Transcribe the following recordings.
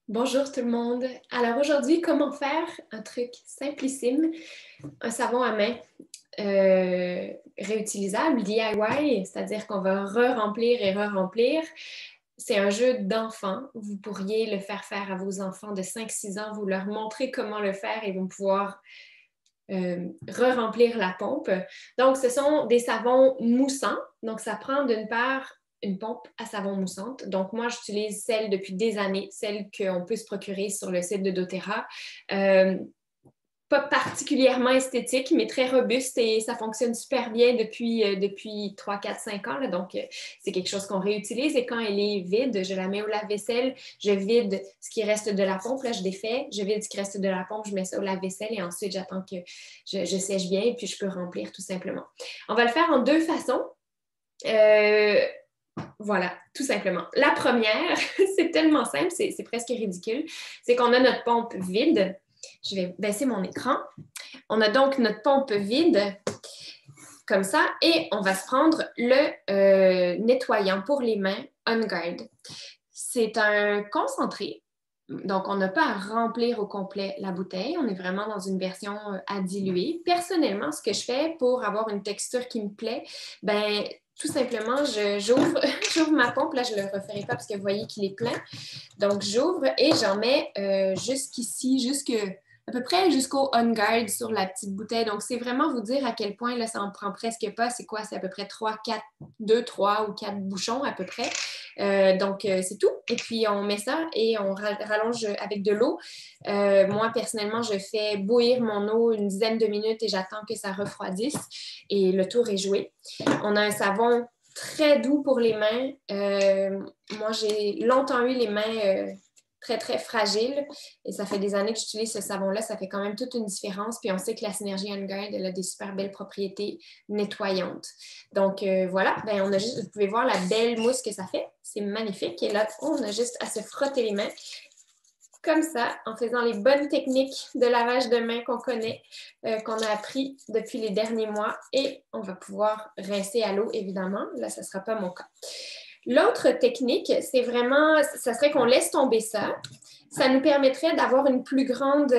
Bonjour tout le monde. Alors aujourd'hui, comment faire un truc simplissime, un savon à main réutilisable, DIY, c'est-à-dire qu'on va re-remplir et re-remplir. C'est un jeu d'enfants. Vous pourriez le faire à vos enfants de 5-6 ans, vous leur montrez comment le faire et ils vont pouvoir re-remplir la pompe. Donc, ce sont des savons moussants. Donc, ça prend d'une part une pompe à savon moussante. Donc, moi, j'utilise celle depuis des années, celle qu'on peut se procurer sur le site de doTERRA. Euh, Pas particulièrement esthétique, mais très robuste et ça fonctionne super bien depuis 3, 4, 5 ans. Là. Donc, c'est quelque chose qu'on réutilise et quand elle est vide, je la mets au lave-vaisselle, je vide ce qui reste de la pompe, là, je défais, je vide ce qui reste de la pompe, je mets ça au lave-vaisselle et ensuite, j'attends que je sèche bien et puis je peux remplir tout simplement. On va le faire en deux façons. Euh, voilà, tout simplement. La première, c'est tellement simple, c'est presque ridicule, c'est qu'on a notre pompe vide. Je vais baisser mon écran. On a donc notre pompe vide, comme ça, et on va se prendre le nettoyant pour les mains On Guard. C'est un concentré, donc on n'a pas à remplir au complet la bouteille, on est vraiment dans une version à diluer. Personnellement, ce que je fais pour avoir une texture qui me plaît, ben tout simplement, j'ouvre j'ouvre ma pompe, là je ne le referai pas parce que vous voyez qu'il est plein. Donc j'ouvre et j'en mets jusqu'ici, à peu près jusqu'au On Guard sur la petite bouteille. Donc, c'est vraiment vous dire à quel point là, ça en prend presque pas. C'est quoi? C'est à peu près 3, 4, 2, 3 ou 4 bouchons à peu près. Donc, c'est tout. Et puis, on met ça et on rallonge avec de l'eau. Moi, personnellement, je fais bouillir mon eau une dizaine de minutes et j'attends que ça refroidisse et le tour est joué. On a un savon très doux pour les mains. Moi, j'ai longtemps eu les mains très, très fragiles et ça fait des années que j'utilise ce savon-là. Ça fait quand même toute une différence. Puis on sait que la Synergie On Guard, elle a des super belles propriétés nettoyantes. Donc voilà, ben, vous pouvez voir la belle mousse que ça fait. C'est magnifique. Et là, on a juste à se frotter les mains comme ça, en faisant les bonnes techniques de lavage de mains qu'on connaît, qu'on a appris depuis les derniers mois. Et on va pouvoir rincer à l'eau, évidemment. Là, ce ne sera pas mon cas. L'autre technique, c'est vraiment, ça serait qu'on laisse tomber ça. Ça nous permettrait d'avoir une plus grande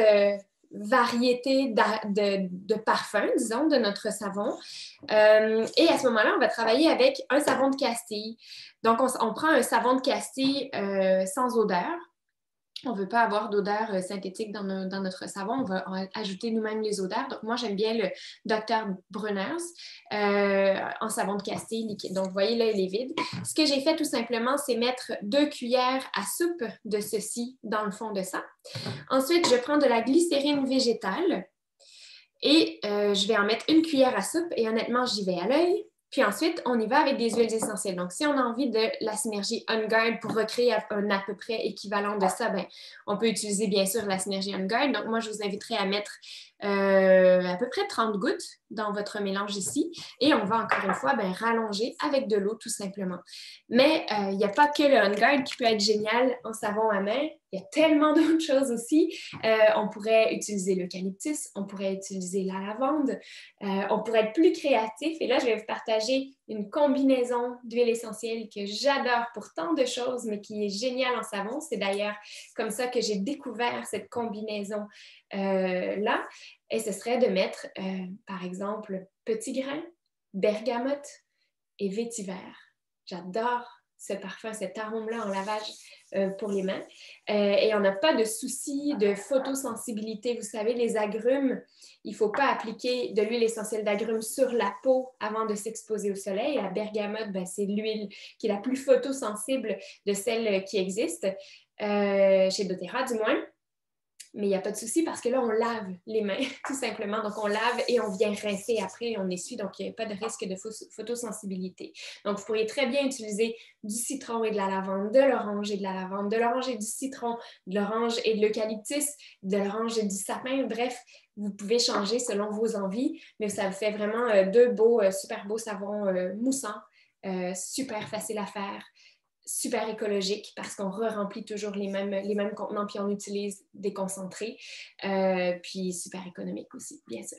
variété de parfums, disons, de notre savon. Et à ce moment-là, on va travailler avec un savon de Castille. Donc, on prend un savon de Castille sans odeur. On ne veut pas avoir d'odeur synthétique dans notre savon. On va ajouter nous-mêmes les odeurs. Donc, moi, j'aime bien le Dr. Bronner's en savon de Castille liquide. Donc, vous voyez, là, il est vide. Ce que j'ai fait tout simplement, c'est mettre 2 cuillères à soupe de ceci dans le fond de ça. Ensuite, je prends de la glycérine végétale et je vais en mettre une cuillère à soupe et honnêtement, j'y vais à l'œil. Puis ensuite, on y va avec des huiles essentielles. Donc, si on a envie de la Synergie On Guard pour recréer un à peu près équivalent de ça, ben, on peut utiliser bien sûr la Synergie On Guard. Donc, moi, je vous inviterai à mettre à peu près 30 gouttes dans votre mélange ici. Et on va encore une fois ben, rallonger avec de l'eau tout simplement. Mais il n'y a pas que le On Guard qui peut être génial en savon à main. Il y a tellement d'autres choses aussi. On pourrait utiliser l'eucalyptus, on pourrait utiliser la lavande, on pourrait être plus créatif. Et là, je vais vous partager une combinaison d'huile essentielle que j'adore pour tant de choses, mais qui est géniale en savon. C'est d'ailleurs comme ça que j'ai découvert cette combinaison-là. Et ce serait de mettre, par exemple, petit grain, bergamote et vétiver. J'adore ce parfum, cet arôme-là en lavage pour les mains. Et on n'a pas de souci de photosensibilité. Vous savez, les agrumes, il ne faut pas appliquer de l'huile essentielle d'agrumes sur la peau avant de s'exposer au soleil. La bergamote, ben, c'est l'huile qui est la plus photosensible de celles qui existent, chez doTERRA du moins. Mais il n'y a pas de souci parce que là, on lave les mains, tout simplement. Donc, on lave et on vient rincer après, on essuie. Donc, il n'y a pas de risque de photosensibilité. Donc, vous pourriez très bien utiliser du citron et de la lavande, de l'orange et de la lavande, de l'orange et du citron, de l'orange et de l'eucalyptus, de l'orange et du sapin. Bref, vous pouvez changer selon vos envies, mais ça vous fait vraiment deux super beaux savons moussants, super faciles à faire, super écologique parce qu'on re-remplit toujours les mêmes contenants puis on utilise des concentrés. Puis super économique aussi, bien sûr.